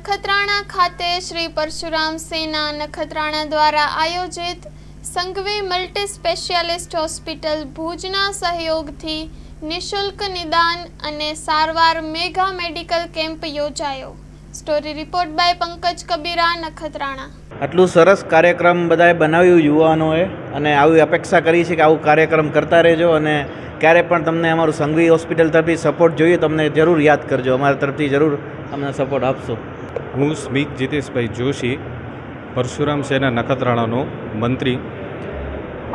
નખત્રાણા ખાતે શ્રી પરશુરામ સેના નખત્રાણા દ્વારા આયોજિત સંઘવી મલ્ટી સ્પેશિયાલિસ્ટ હોસ્પિટલ ભુજના સહયોગથી નિઃશુલ્ક નિદાન અને સારવાર મેગા મેડિકલ કેમ્પ યોજાયો। Story report by Pankaj Kabira, Nakhatrana. આટલું સરસ કાર્યક્રમ બધાએ બનાવ્યું યુવાનોએ, અને આવી અપેક્ષા કરી છે કે આવું કાર્યક્રમ કરતા રહેજો, અને ક્યારે પણ તમને અમારું સંઘવી હોસ્પિટલ તરફથી સપોર્ટ જોઈએ તો અમને જરૂર યાદ કરજો, અમારા તરફથી જરૂર અમને સપોર્ટ આપશો। હું સ્મિત જીતેશભાઈ જોશી, પરશુરામ સેના નખત્રાણાનો મંત્રી।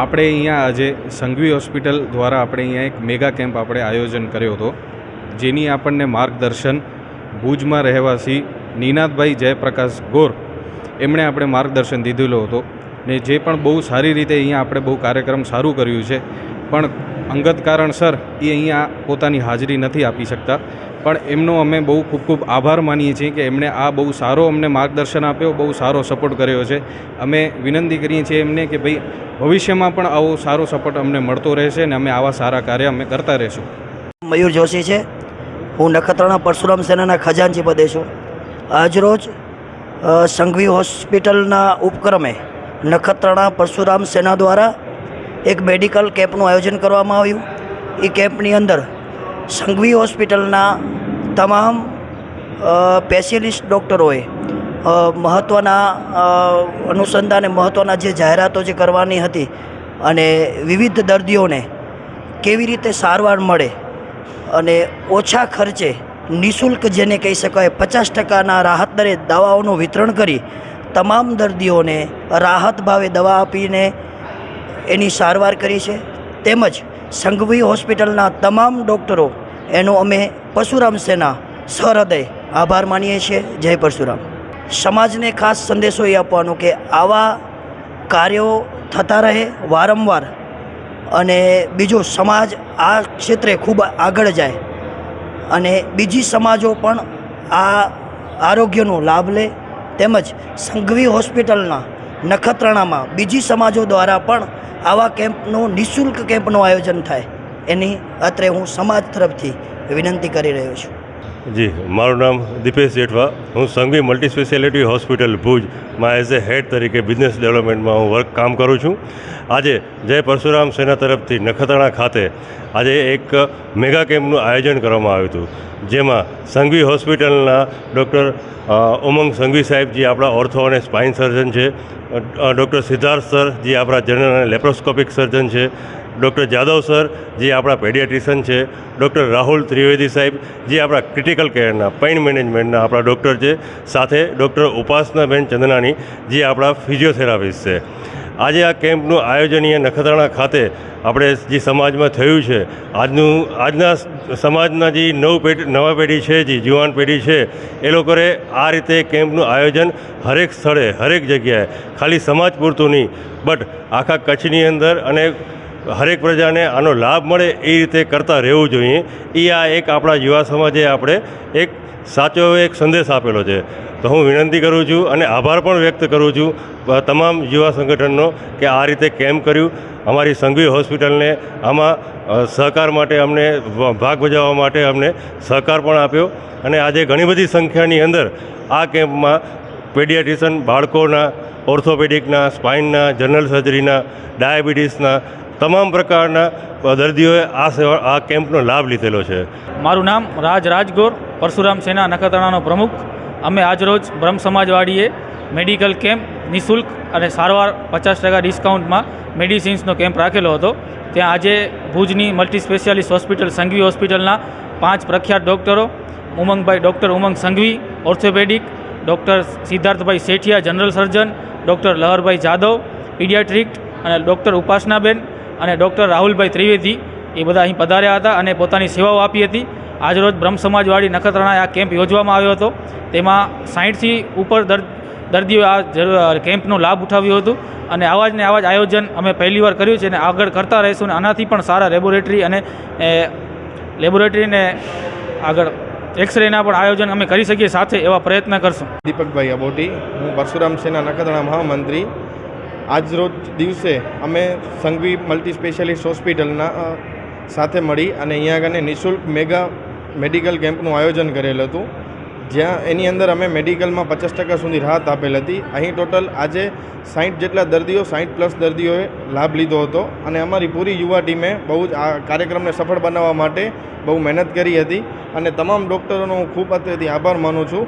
આપણે અહીંયા આજે સંઘવી હોસ્પિટલ દ્વારા આપણે અહીંયા એક મેગા કેમ્પ આપણે આયોજન કર્યો હતો, જેની આપણને માર્ગદર્શન ભુજમાં રહેવાસી નિનાદભાઈ જયપ્રકાશ ગોર એમણે આપણે માર્ગદર્શન દીધેલો હતો, ને જે પણ બહુ સારી રીતે અહીંયા આપણે બહુ કાર્યક્રમ સારું કર્યું છે, પણ અંગત કારણસર એ અહીંયા પોતાની હાજરી નથી આપી શકતા, પણ એમનો અમે બહુ ખૂબ ખૂબ આભાર માનીએ છીએ કે એમણે આ બહુ સારો અમને માર્ગદર્શન આપ્યો, બહુ સારો સપોર્ટ કર્યો છે। અમે વિનંતી કરીએ છીએ એમને કે ભાઈ ભવિષ્યમાં પણ આવો સારો સપોર્ટ અમને મળતો રહેશે અને અમે આવા સારા કાર્ય અમે કરતા રહીશું। મયુર જોશી છે, હું નખત્રાણા પરશુરામ સેનાના ખજાનચી પદે છું। આજરોજ સંઘવી હોસ્પિટલના ઉપક્રમે નખત્રાણા પરશુરામ સેના દ્વારા એક મેડિકલ કેમ્પનું આયોજન કરવામાં આવ્યું। એ કેમ્પની અંદર સંઘવી હોસ્પિટલના તમામ સ્પેશિયલિસ્ટ ડૉક્ટરોએ મહત્ત્વના અનુસંધાને મહત્ત્વના જે જાહેરાતો જે કરવાની હતી, અને વિવિધ દર્દીઓને કેવી રીતે સારવાર મળે અને ઓછા ખર્ચે નિઃશુલ્ક જેને કહી શકાય 50% રાહત દરે દવાઓનું વિતરણ કરી તમામ દર્દીઓને રાહત ભાવે દવા આપીને એની સારવાર કરી છે। તેમજ સંઘવી હોસ્પિટલના તમામ ડૉક્ટરો એનો અમે પરશુરામ સેના સહૃદય આભાર માનીએ છીએ। જય પરશુરામ। સમાજને ખાસ સંદેશો એ આપવાનો કે આવા કાર્યો થતા રહે વારંવાર, અને બીજો સમાજ આ ક્ષેત્રે ખૂબ આગળ જાય અને બીજી સમાજો પણ આ આરોગ્યનો લાભ લે, તેમજ સંઘવી હોસ્પિટલના નખત્રાણામાં બીજી સમાજો દ્વારા પણ આવા કેમ્પનું નિઃશુલ્ક કેમ્પનું આયોજન થાય, એની અત્રે હું સમાજ તરફથી વિનંતી કરી રહ્યો છું। જી, મારું નામ દીપેશ જેઠવા, હું સંઘવી મલ્ટી સ્પેશિયાલિટી હોસ્પિટલ ભુજમાં એઝ એ હેડ તરીકે બિઝનેસ ડેવલપમેન્ટમાં હું કામ કરું છું। આજે જય પરશુરામ સેના તરફથી નખત્રાણા ખાતે આજે એક મેગા કેમ્પનું આયોજન કરવામાં આવ્યું હતું, જેમાં સંઘવી હોસ્પિટલના ડૉક્ટર ઉમંગ સંઘવી સાહેબ જે આપણા ઓર્થો અને સ્પાઇન સર્જન છે, ડૉક્ટર સિદ્ધાર્થ સર જે આપણા જનરલ અને લેપ્રોસ્કોપિક સર્જન છે, ડૉક્ટર જાદવ સર જે આપણા પેડિયાટ્રિશિયન છે, ડૉક્ટર રાહુલ ત્રિવેદી સાહેબ જે આપણા ક્રિટિકલ કેરના પેઇન મેનેજમેન્ટના આપણા ડૉક્ટર છે, સાથે ડૉક્ટર ઉપાસનાબેન ચંદનાની જે આપણા ફિઝિયોથેરાપિસ્ટ છે। આજે આ કેમ્પનું આયોજન અહીંયા નખત્રાણા ખાતે આપણે જે સમાજમાં થયું છે, આજના સમાજના જે નવા પેઢી છે, જે યુવાન પેઢી છે, એ લોકોએ આ રીતે કેમ્પનું આયોજન હરેક સ્થળે હરેક જગ્યાએ ખાલી સમાજ પૂરતું નહીં, બટ આખા કચ્છની અંદર અને હરેક પ્રજાને આનો લાભ મળે એ રીતે કરતા રહેવું જોઈએ। એ આ એક આપણા યુવા સમાજે આપણે એક સાચો એક સંદેશ આપેલો છે। તો હું વિનંતી કરું છું અને આભાર પણ વ્યક્ત કરું છું તમામ યુવા સંગઠનનો કે આ રીતે કેમ્પ કર્યું, અમારી સંઘવી હોસ્પિટલને આમાં સહકાર માટે અમને ભાગ ભજવવા માટે અમને સહકાર પણ આપ્યો, અને આજે ઘણી બધી સંખ્યાની અંદર આ કેમ્પમાં પેડિયાટ્રિશિયન, બાળકોના, ઓર્થોપેડિકના, સ્પાઇનના, જનરલ સર્જરીના, ડાયાબિટીસના તમામ પ્રકારના દર્દીઓએ આ કેમ્પનો લાભ લીધેલો છે। મારું નામ રાજગોર, પરશુરામ સેના નખત્રાણાનો પ્રમુખ। અમે આજરોજ બ્રહ્મ સમાજવાડીએ મેડિકલ કેમ્પ નિઃશુલ્ક અને સારવાર 50% ડિસ્કાઉન્ટમાં મેડિસિન્સનો કેમ્પ રાખેલો હતો। ત્યાં આજે ભુજની મલ્ટી સ્પેશિયાલિસ્ટ હોસ્પિટલ સંઘવી હોસ્પિટલના 5 પ્રખ્યાત ડૉક્ટરો, doctor Umang Sanghavi orthopaedic, doctor Siddharthbhai Sethia general surgeon, doctor Laharbhai Jadav paediatric, અને ડૉક્ટર ઉપાસનાબેન અને ડૉક્ટર રાહુલભાઈ ત્રિવેદી એ બધા અહીં પધાર્યા હતા અને પોતાની સેવાઓ આપી હતી। આજરોજ બ્રહ્મ સમાજવાડી નખત્રાણાએ આ કેમ્પ યોજવામાં આવ્યો હતો, તેમાં 60થી ઉપર દર્દીઓએ આ કેમ્પનો લાભ ઉઠાવ્યો હતો, અને આવા જ આયોજન અમે પહેલીવાર કર્યું છે અને આગળ કરતા રહીશું, અને આનાથી પણ સારા લેબોરેટરીને આગળ એક્સરેના પણ આયોજન અમે કરી શકીએ સાથે એવા પ્રયત્ન કરશું। દીપકભાઈ અબોટી, હું પરશુરામ સેના નખત્રાણા મહામંત્રી। આજરોજ દિવસે અમે સંઘવી મલ્ટી સ્પેશિયાલિસ્ટ હોસ્પિટલના સાથે મળી અને અહીંયા આગળ નિઃશુલ્ક મેગા મેડિકલ કેમ્પનું આયોજન કરેલ હતું, જ્યાં એની અંદર અમે મેડિકલમાં 50% સુધી રાહત આપેલ હતી. અહીં ટોટલ આજે 60 જેટલા દર્દીઓ 60+ દર્દીઓએ લાભ લીધો હતો અને અમારી પૂરી યુવા ટીમે બહુ જ આ કાર્યક્રમને સફળ બનાવવા માટે બહુ મહેનત કરી હતી અને તમામ ડૉક્ટરોનો હું ખૂબ અત્યારથી આભાર માનું છું.